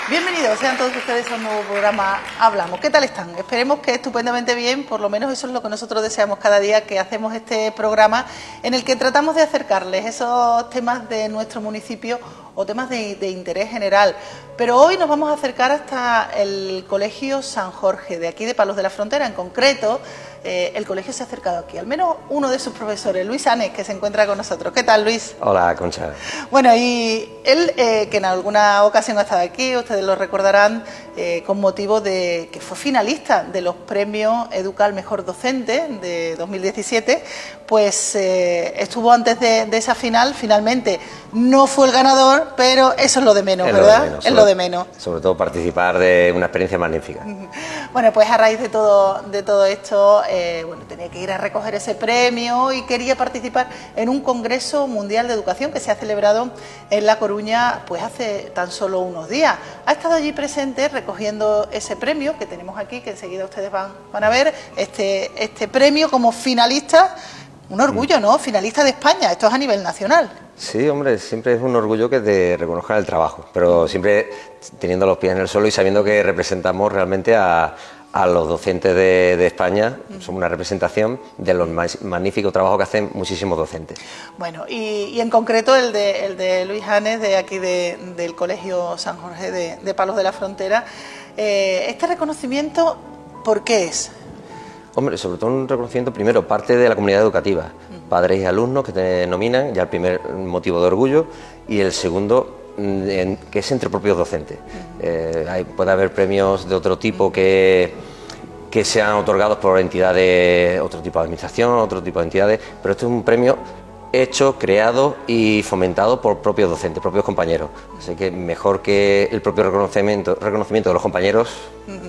Bienvenidos sean todos ustedes a un nuevo programa Hablamos. ¿Qué tal están? Esperemos que estupendamente bien, por lo menos eso es lo que nosotros deseamos cada día que hacemos este programa en el que tratamos de acercarles esos temas de nuestro municipio o temas de interés general. Pero hoy nos vamos a acercar hasta el Colegio San Jorge, de aquí de Palos de la Frontera. En concreto, el colegio se ha acercado aquí, al menos uno de sus profesores, Luis Anes, que se encuentra con nosotros. ¿Qué tal, Luis? Hola, Concha. Bueno, y él, que en alguna ocasión ha estado aquí, ustedes lo recordarán, con motivo de que fue finalista de los premios Educa al Mejor Docente de 2017, pues estuvo antes de esa final. Finalmente no fue el ganador, pero eso es lo de menos, ¿verdad? Es lo de menos. Sobre todo participar de una experiencia magnífica. Bueno, pues a raíz de todo esto, bueno, tenía que ir a recoger ese premio y quería participar en un Congreso Mundial de Educación que se ha celebrado en La Coruña pues hace tan solo unos días. Ha estado allí presente recogiendo ese premio que tenemos aquí, que enseguida ustedes van a ver, este premio como finalista. Un orgullo, ¿no? Finalista de España, esto es a nivel nacional. Sí, hombre, siempre es un orgullo que te reconozcan el trabajo, pero siempre teniendo los pies en el suelo y sabiendo que representamos realmente a los docentes de España. Somos una representación de los magníficos trabajos que hacen muchísimos docentes. Bueno, y en concreto el de Luis Anes, de aquí del Colegio San Jorge de Palos de la Frontera. Este reconocimiento, ¿por qué es? Hombre, sobre todo un reconocimiento, primero, parte de la comunidad educativa, padres y alumnos que te nominan, ya el primer motivo de orgullo, y el segundo, que es entre propios docentes. Puede haber premios de otro tipo que sean otorgados por entidades, otro tipo de administración, otro tipo de entidades, pero este es un premio hecho, creado y fomentado por propios docentes, propios compañeros. Así que mejor que el propio reconocimiento de los compañeros,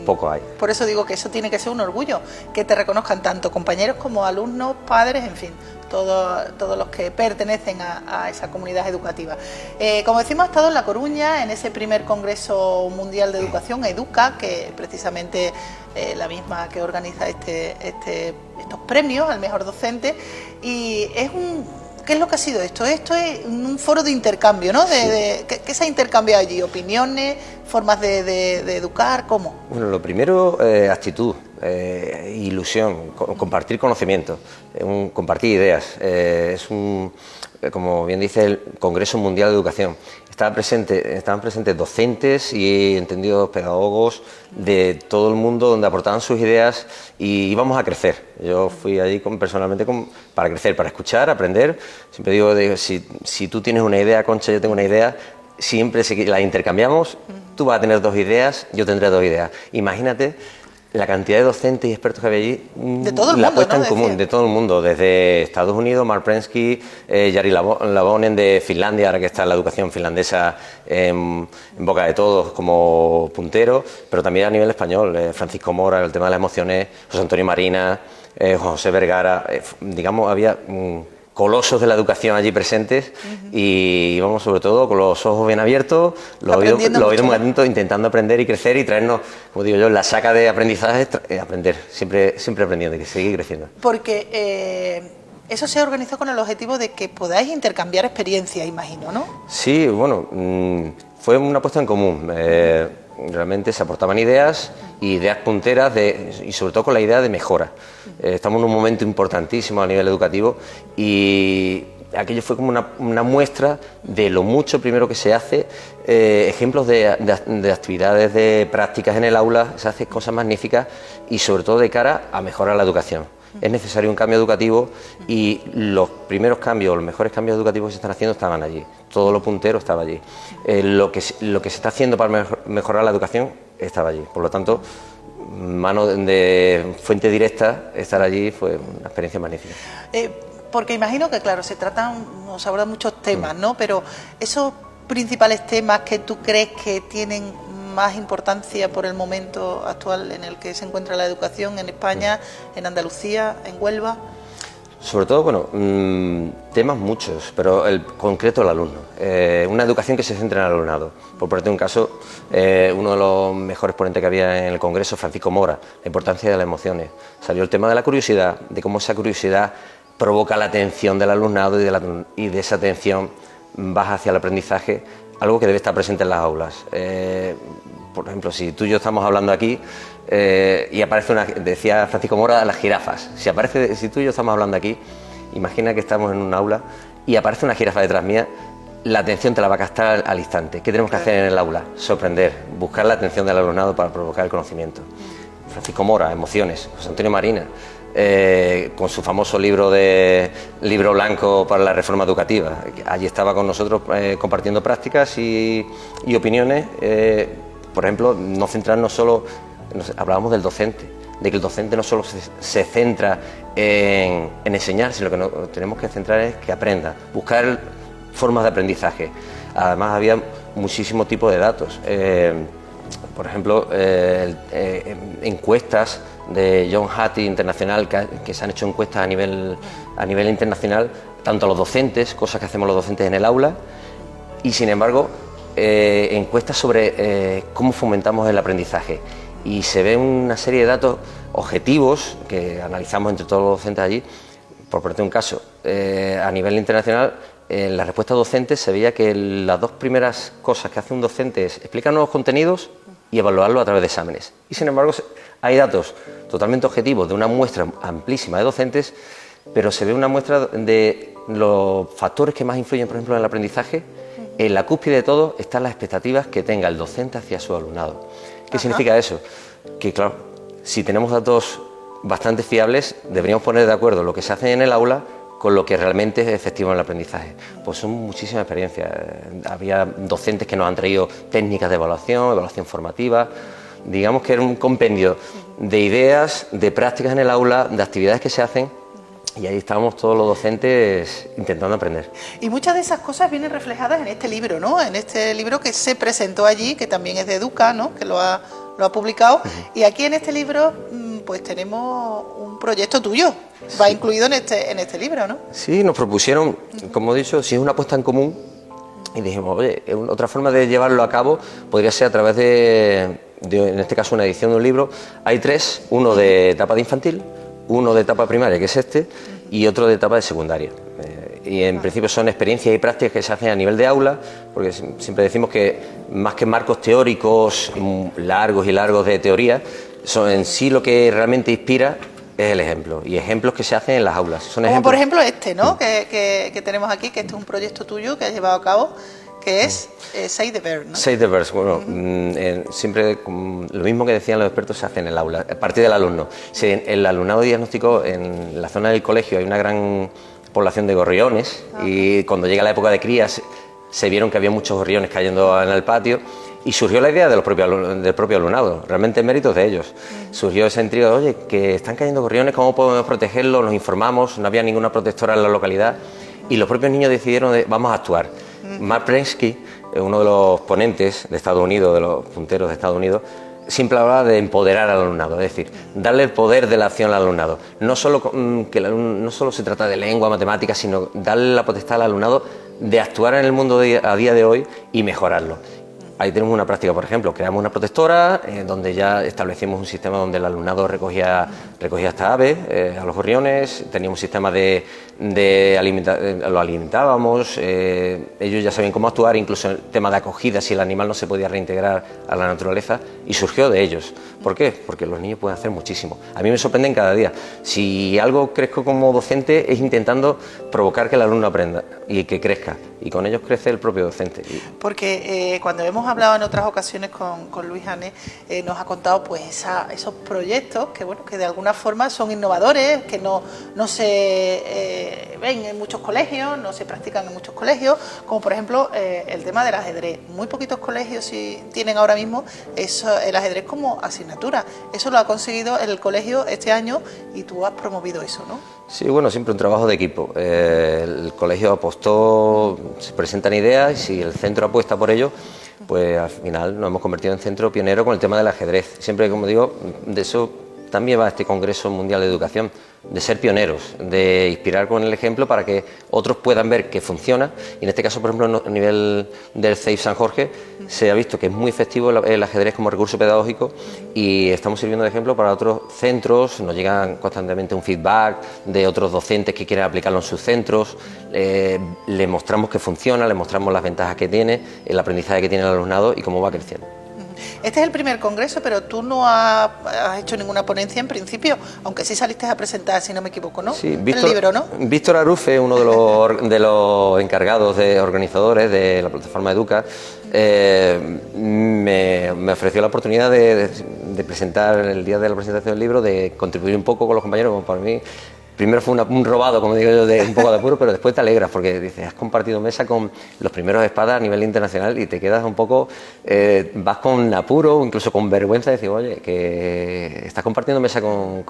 poco hay. Por eso digo que eso tiene que ser un orgullo, que te reconozcan tanto compañeros como alumnos, padres, en fin, todos los que pertenecen a esa comunidad educativa. Como decimos, ha estado en La Coruña, en ese primer Congreso Mundial de Educación, EDUCA, que precisamente la misma que organiza estos premios al mejor docente, y ¿qué es lo que ha sido esto? Esto es un foro de intercambio, ¿no? ¿Qué se ha intercambiado allí? ¿Opiniones? ¿Formas de educar? ¿Cómo? Bueno, lo primero, actitud, ilusión, compartir conocimientos, compartir ideas. Como bien dice, el Congreso Mundial de Educación. Estaban presentes docentes y entendidos pedagogos de todo el mundo, donde aportaban sus ideas y íbamos a crecer. Yo fui allí personalmente para crecer, para escuchar, aprender. Siempre digo, si tú tienes una idea, Concha, yo tengo una idea, siempre la intercambiamos. Tú vas a tener dos ideas, yo tendré dos ideas. Imagínate la cantidad de docentes y expertos que había allí, de todo el la mundo, puesta ¿no? en común de todo el mundo, desde Estados Unidos, Mark Prensky, Jari Lavonen de Finlandia, ahora que está la educación finlandesa en boca de todos como puntero, pero también a nivel español, Francisco Mora, el tema de las emociones, José Antonio Marina, José Vergara, digamos, había colosos de la educación allí presentes y íbamos sobre todo con los ojos bien abiertos, los oídos muy atentos, intentando aprender y crecer y traernos, como digo yo, la saca de aprendizaje, aprender, siempre aprendiendo y seguir creciendo. Porque eso se organizó con el objetivo de que podáis intercambiar experiencias, imagino, ¿no? Sí, bueno, fue una puesta en común. Realmente se aportaban ideas punteras y sobre todo con la idea de mejora. Estamos en un momento importantísimo a nivel educativo y aquello fue como una muestra de lo mucho primero que se hace, ejemplos de actividades, de prácticas en el aula, se hacen cosas magníficas y sobre todo de cara a mejorar la educación. Es necesario un cambio educativo y los primeros cambios, los mejores cambios educativos que se están haciendo estaban allí. Todo lo puntero estaba allí. Lo que se está haciendo para mejorar la educación estaba allí. Por lo tanto, mano de fuente directa, estar allí fue una experiencia magnífica. Porque imagino que, claro, se abordan muchos temas, ¿no? Pero esos principales temas que tú crees que tienen más importancia por el momento actual en el que se encuentra la educación en España, en Andalucía, en Huelva. Sobre todo, bueno, temas muchos, pero el concreto el alumno. Una educación que se centre en el alumnado. Por ponerte un caso, uno de los mejores ponentes que había en el Congreso, Francisco Mora, la importancia de las emociones. Salió el tema de la curiosidad, de cómo esa curiosidad provoca la atención del alumnado y de esa atención baja hacia el aprendizaje, algo que debe estar presente en las aulas. por ejemplo, si tú y yo estamos hablando aquí y aparece decía Francisco Mora, las jirafas. Si tú y yo estamos hablando aquí, imagina que estamos en un aula y aparece una jirafa detrás mía, la atención te la va a captar al instante. ¿Qué tenemos que hacer en el aula? Sorprender, buscar la atención del alumnado para provocar el conocimiento. Francisco Mora, emociones. José Antonio Marina, con su famoso libro blanco para la reforma educativa. Allí estaba con nosotros compartiendo prácticas y opiniones. Por ejemplo, no centrarnos solo, hablábamos del docente, de que el docente no solo se centra en enseñar, sino que nos tenemos que centrar en que aprenda, buscar formas de aprendizaje. Además había muchísimo tipo de datos. Por ejemplo, encuestas de John Hattie Internacional, que se han hecho encuestas a nivel internacional, tanto a los docentes, cosas que hacemos los docentes en el aula, y sin embargo, encuestas sobre cómo fomentamos el aprendizaje. Y se ve una serie de datos objetivos que analizamos entre todos los docentes allí. Por ponerte un caso, a nivel internacional, en la respuesta docente se veía que las dos primeras cosas que hace un docente es explicar nuevos contenidos y evaluarlo a través de exámenes. Y sin embargo, hay datos totalmente objetivos de una muestra amplísima de docentes, pero se ve una muestra de los factores que más influyen, por ejemplo, en el aprendizaje. En la cúspide de todo están las expectativas que tenga el docente hacia su alumnado. ¿Qué significa eso? Que claro, si tenemos datos bastante fiables, deberíamos poner de acuerdo lo que se hace en el aula con lo que realmente es efectivo en el aprendizaje. Pues son muchísimas experiencias. Había docentes que nos han traído técnicas de evaluación formativa. Digamos que era un compendio de ideas, de prácticas en el aula, de actividades que se hacen, y ahí estábamos todos los docentes intentando aprender. Y muchas de esas cosas vienen reflejadas en este libro, ¿no? En este libro que se presentó allí, que también es de Educa, ¿no? Que lo ha publicado. Y aquí en este libro, pues tenemos un proyecto tuyo, va incluido en este libro, ¿no? Sí, nos propusieron, como he dicho, si es una apuesta en común, y dijimos, oye, otra forma de llevarlo a cabo podría ser a través de, en este caso, una edición de un libro. Hay tres, uno de etapa de infantil, uno de etapa primaria, que es este, y otro de etapa de secundaria. Y en principio son experiencias y prácticas que se hacen a nivel de aula, porque siempre decimos que más que marcos teóricos largos y largos de teoría, son en sí lo que realmente inspira es el ejemplo, y ejemplos que se hacen en las aulas. Son Como ejemplos, por ejemplo este, ¿no? Que tenemos aquí, que este es un proyecto tuyo que has llevado a cabo, que es Say the Verb, ¿no? Say the Verb, bueno, siempre lo mismo que decían los expertos se hace en el aula, a partir del alumno. Si el alumnado diagnosticó en la zona del colegio hay una gran población de gorriones, y cuando llega la época de crías se vieron que había muchos gorriones cayendo en el patio, y surgió la idea del propio alumnado, realmente en méritos de ellos. Surgió esa intriga de, oye, que están cayendo gorriones, ¿cómo podemos protegerlos? Nos informamos, no había ninguna protectora en la localidad, y los propios niños decidieron, vamos a actuar. Mark Prensky, uno de los ponentes de Estados Unidos, de los punteros de Estados Unidos, siempre hablaba de empoderar al alumnado, es decir, darle el poder de la acción al alumnado. No solo se trata de lengua, matemáticas, sino darle la potestad al alumnado de actuar en el mundo a día de hoy y mejorarlo. Ahí tenemos una práctica, por ejemplo, creamos una protectora donde ya establecimos un sistema donde el alumnado recogía esta ave, a los gorriones, teníamos un sistema lo alimentábamos, ellos ya sabían cómo actuar, incluso el tema de acogida, si el animal no se podía reintegrar a la naturaleza, y surgió de ellos. ¿Por qué? Porque los niños pueden hacer muchísimo. A mí me sorprenden cada día. Si algo crezco como docente es intentando provocar que el alumno aprenda y que crezca, y con ellos crece el propio docente. Porque cuando hemos hablado en otras ocasiones con Luis Jané, nos ha contado pues esos proyectos que de alguna forma son innovadores, que no se ven en muchos colegios, no se practican en muchos colegios, como por ejemplo el tema del ajedrez. Muy poquitos colegios sí tienen ahora mismo el ajedrez como asignatura. Eso lo ha conseguido el colegio este año y tú has promovido eso, ¿no? Sí, bueno, siempre un trabajo de equipo. El colegio apostó, se presentan ideas, y si el centro apuesta por ello, pues al final nos hemos convertido en centro pionero con el tema del ajedrez. Siempre, como digo, de eso también va este Congreso Mundial de Educación, de ser pioneros, de inspirar con el ejemplo para que otros puedan ver que funciona. Y en este caso, por ejemplo, a nivel del CEIF San Jorge, se ha visto que es muy efectivo el ajedrez como recurso pedagógico, y estamos sirviendo de ejemplo para otros centros. Nos llegan constantemente un feedback de otros docentes que quieren aplicarlo en sus centros. Le mostramos que funciona, le mostramos las ventajas que tiene, el aprendizaje que tiene el alumnado y cómo va creciendo. Este es el primer congreso, pero tú no has hecho ninguna ponencia en principio, aunque sí saliste a presentar, si no me equivoco, ¿no? Sí, el libro, ¿no? Víctor Arufe, uno de los encargados de organizadores de la plataforma Educa, me ofreció la oportunidad de presentar el día de la presentación del libro, de contribuir un poco con los compañeros, como para mí. Primero fue un robado, como digo yo, de un poco de apuro, pero después te alegras porque dices, has compartido mesa con los primeros espadas a nivel internacional y te quedas un poco, vas con apuro, incluso con vergüenza, de decir, oye, que estás compartiendo mesa con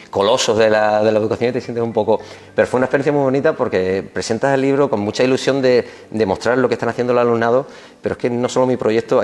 colosos de la educación y te sientes un poco... Pero fue una experiencia muy bonita porque presentas el libro con mucha ilusión de mostrar lo que están haciendo los alumnados, pero es que no solo mi proyecto,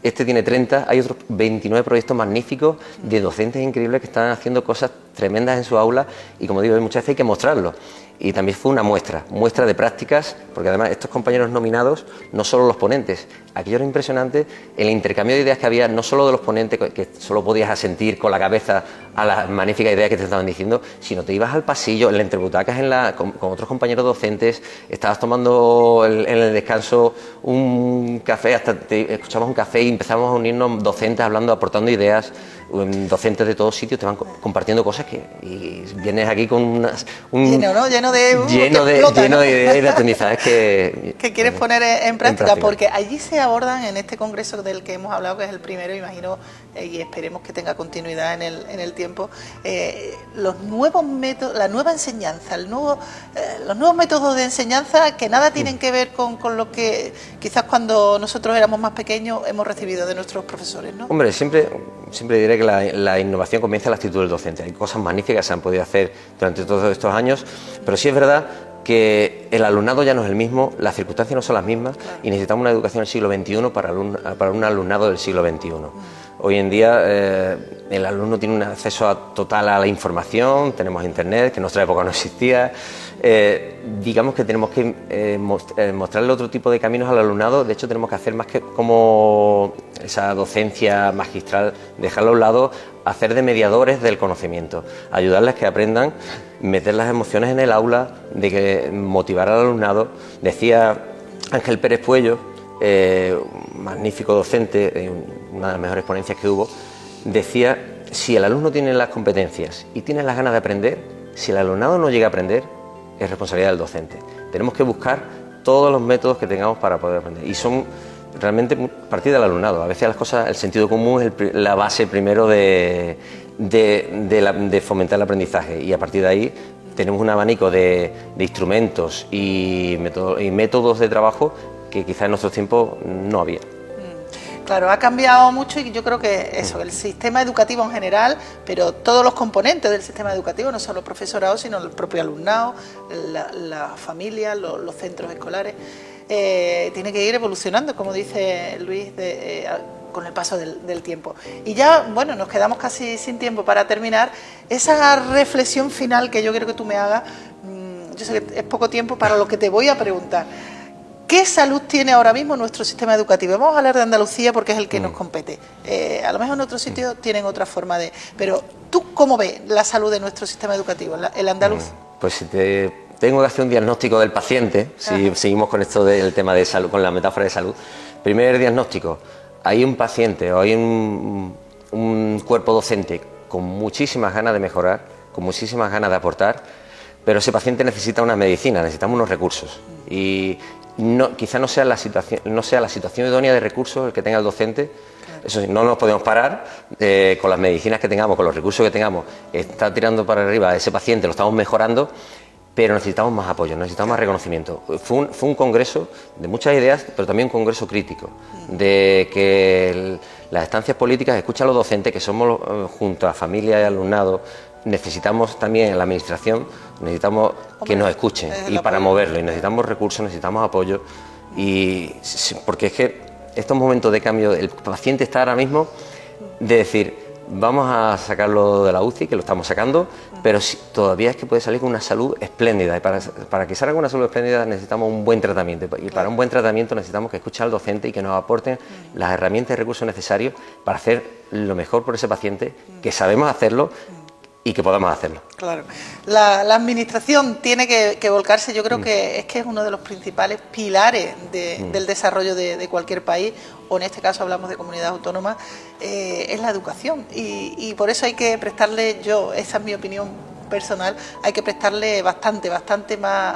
este tiene 30, hay otros 29 proyectos magníficos de docentes increíbles que están haciendo cosas tremendas en su aula y, como digo, muchas veces hay que mostrarlo. Y también fue una muestra de prácticas, porque además estos compañeros nominados, no solo los ponentes, aquello era impresionante, el intercambio de ideas que había, no solo de los ponentes, que solo podías asentir con la cabeza a las magníficas ideas que te estaban diciendo, sino te ibas al pasillo, en la entrebutacas con otros compañeros docentes, estabas tomando en el descanso un café, hasta escuchabas un café y empezamos a unirnos docentes hablando, aportando ideas, docentes de todos sitios te van compartiendo cosas y vienes aquí con lleno de ideas y de aprendizajes que quieres poner en práctica, porque allí se abordan en este congreso del que hemos hablado, que es el primero, imagino, y esperemos que tenga continuidad en el tiempo, los nuevos métodos, la nueva enseñanza, los nuevos métodos de enseñanza que nada tienen que ver con lo que quizás cuando nosotros éramos más pequeños hemos recibido de nuestros profesores, ¿no? Hombre, siempre diré que la innovación comienza en la actitud del docente. Hay cosas magníficas que se han podido hacer durante todos estos años, pero sí es verdad que el alumnado ya no es el mismo, las circunstancias no son las mismas y necesitamos una educación del siglo XXI para un alumnado del siglo XXI. Hoy en día el alumno tiene un acceso total a la información, tenemos internet, que en nuestra época no existía. Digamos que tenemos que mostrarle otro tipo de caminos al alumnado. De hecho, tenemos que hacer más que como esa docencia magistral, dejarlo a un lado, hacer de mediadores del conocimiento, ayudarles a que aprendan, meter las emociones en el aula, de que motivar al alumnado. Decía Ángel Pérez Puello, magnífico docente, una de las mejores ponencias que hubo, decía, si el alumno tiene las competencias y tiene las ganas de aprender, si el alumnado no llega a aprender, es responsabilidad del docente. Tenemos que buscar todos los métodos que tengamos para poder aprender y son realmente partir del alumnado. A veces las cosas, el sentido común es la base primero de fomentar el aprendizaje y a partir de ahí tenemos un abanico de instrumentos y métodos de trabajo que quizás en nuestros tiempos no había. Claro, ha cambiado mucho y yo creo que eso, el sistema educativo en general, pero todos los componentes del sistema educativo, no solo el profesorado, sino el propio alumnado, la familia, los centros escolares, tiene que ir evolucionando, como dice Luis, con el paso del tiempo. Y ya, bueno, nos quedamos casi sin tiempo para terminar. Esa reflexión final que yo quiero que tú me hagas, yo sé que es poco tiempo para lo que te voy a preguntar. ¿Qué salud tiene ahora mismo nuestro sistema educativo? Vamos a hablar de Andalucía porque es el que nos compete. A lo mejor en otros sitios tienen otra forma de... Pero, ¿tú cómo ves la salud de nuestro sistema educativo, el andaluz? Pues si tengo que hacer un diagnóstico del paciente, si seguimos con esto del tema de salud, con la metáfora de salud. Primer diagnóstico, hay un paciente o hay un cuerpo docente con muchísimas ganas de mejorar, con muchísimas ganas de aportar, pero ese paciente necesita una medicina, necesitamos unos recursos. Y quizá no sea la situación idónea de recursos el que tenga el docente. Eso sí, no nos podemos parar con las medicinas que tengamos, con los recursos que tengamos, está tirando para arriba a ese paciente, lo estamos mejorando, pero necesitamos más apoyo, necesitamos más reconocimiento. Fue un congreso de muchas ideas, pero también un congreso crítico, de que las estancias políticas escuchan a los docentes, que somos junto a familia y alumnado, necesitamos también en la administración, necesitamos que nos escuchen y para moverlo, y necesitamos recursos, necesitamos apoyo, porque es que estos momentos de cambio, el paciente está ahora mismo de decir, vamos a sacarlo de la UCI, que lo estamos sacando, pero todavía es que puede salir con una salud espléndida, y para que salga con una salud espléndida necesitamos un buen tratamiento, y para un buen tratamiento necesitamos que escuchen al docente y que nos aporten las herramientas y recursos necesarios para hacer lo mejor por ese paciente, que sabemos hacerlo, y que podamos hacerlo. Claro. La administración tiene que volcarse, yo creo que es uno de los principales pilares del desarrollo de cualquier país, o en este caso hablamos de comunidad autónoma, es la educación. Y por eso hay que prestarle, esa es mi opinión personal, hay que prestarle bastante más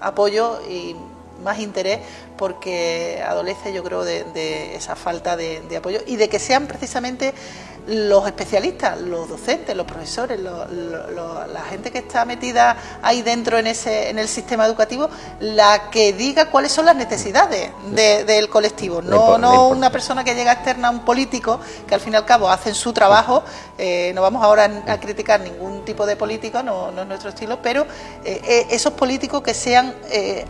apoyo y más interés, porque adolece, yo creo, de esa falta de apoyo y de que sean precisamente los especialistas, los docentes, los profesores, la gente que está metida ahí dentro en el sistema educativo, la que diga cuáles son las necesidades del colectivo, no una persona que llega externa, un político, que al fin y al cabo hacen su trabajo. No vamos ahora a criticar ningún tipo de político, no es nuestro estilo, pero esos políticos que sean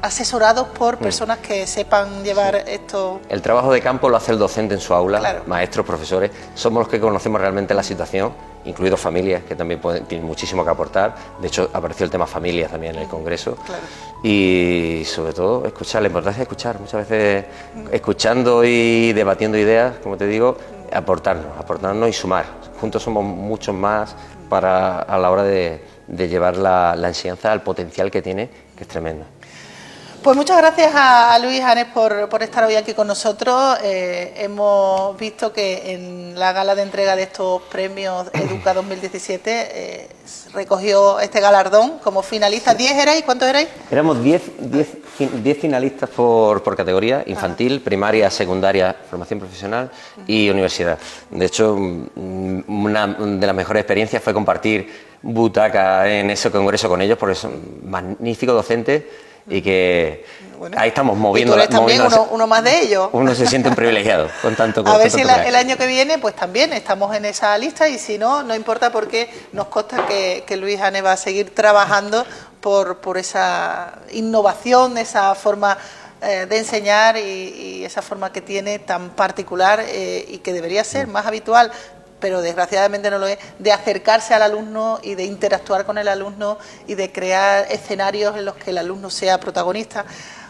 asesorados por personas que sepan llevar esto. El trabajo de campo lo hace el docente en su aula, claro. Maestros, profesores, somos los que conocemos realmente la situación, incluidos familias, que también tienen muchísimo que aportar. De hecho, apareció el tema familias también en el Congreso. Claro. Y sobre todo, escuchar, la importancia de escuchar, muchas veces escuchando y debatiendo ideas, como te digo, aportarnos y sumar. Juntos somos muchos más a la hora de llevar la enseñanza al potencial que tiene, que es tremendo. Pues muchas gracias a Luis Anes por estar hoy aquí con nosotros. Hemos visto que en la gala de entrega de estos premios Educa 2017 recogió este galardón como finalista. ¿10 erais? ¿Cuántos erais? Éramos 10 finalistas por categoría: infantil, primaria, secundaria, formación profesional y universidad. De hecho, una de las mejores experiencias fue compartir butaca en ese congreso con ellos, porque son magníficos docentes. Y que ahí estamos moviendo. Y tú eres también uno más de ellos. Uno se siente un privilegiado con tanto. A ver si el año que viene, pues también estamos en esa lista, y si no, no importa, porque nos consta que Luis Anes va a seguir trabajando por esa innovación, esa forma de enseñar y esa forma que tiene tan particular y que debería ser más habitual, pero desgraciadamente no lo es, de acercarse al alumno y de interactuar con el alumno y de crear escenarios en los que el alumno sea protagonista.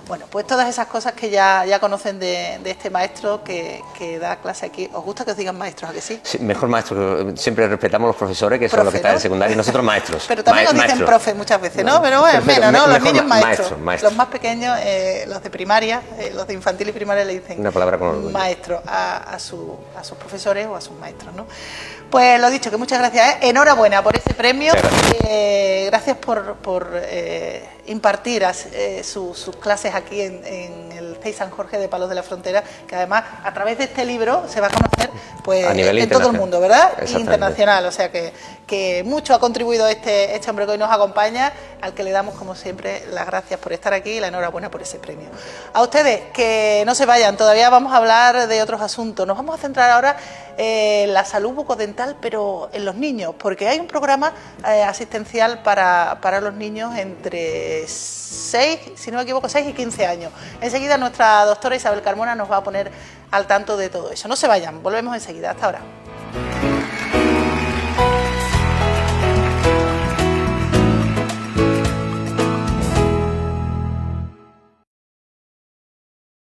Bueno, pues todas esas cosas que ya conocen de este maestro que da clase aquí. ¿Os gusta que os digan maestros, a que sí? Sí, mejor maestro. Siempre respetamos a los profesores, que son los que están en secundaria, y nosotros maestros. Pero también nos dicen profe muchas veces, ¿no? Pero bueno, menos, ¿no? Los niños maestros. Maestro. Los más pequeños, los de primaria, los de infantil y primaria, le dicen una palabra con orgullo. Maestro a sus profesores o a sus maestros, ¿no? Pues lo dicho, que muchas gracias. Enhorabuena por ese premio. Gracias por impartir sus clases aquí en el CEI San Jorge de Palos de la Frontera, que además a través de este libro se va a conocer pues en todo el mundo, ¿verdad? Internacional. O sea que mucho ha contribuido este hombre que hoy nos acompaña, al que le damos, como siempre, las gracias por estar aquí y la enhorabuena por ese premio. A ustedes, que no se vayan, todavía vamos a hablar de otros asuntos. Nos vamos a centrar ahora en la salud bucodental, pero en los niños, porque hay un programa asistencial para los niños entre 6, si no me equivoco, 6 y 15 años. Enseguida nuestra doctora Isabel Carmona nos va a poner al tanto de todo eso. No se vayan, volvemos enseguida. Hasta ahora.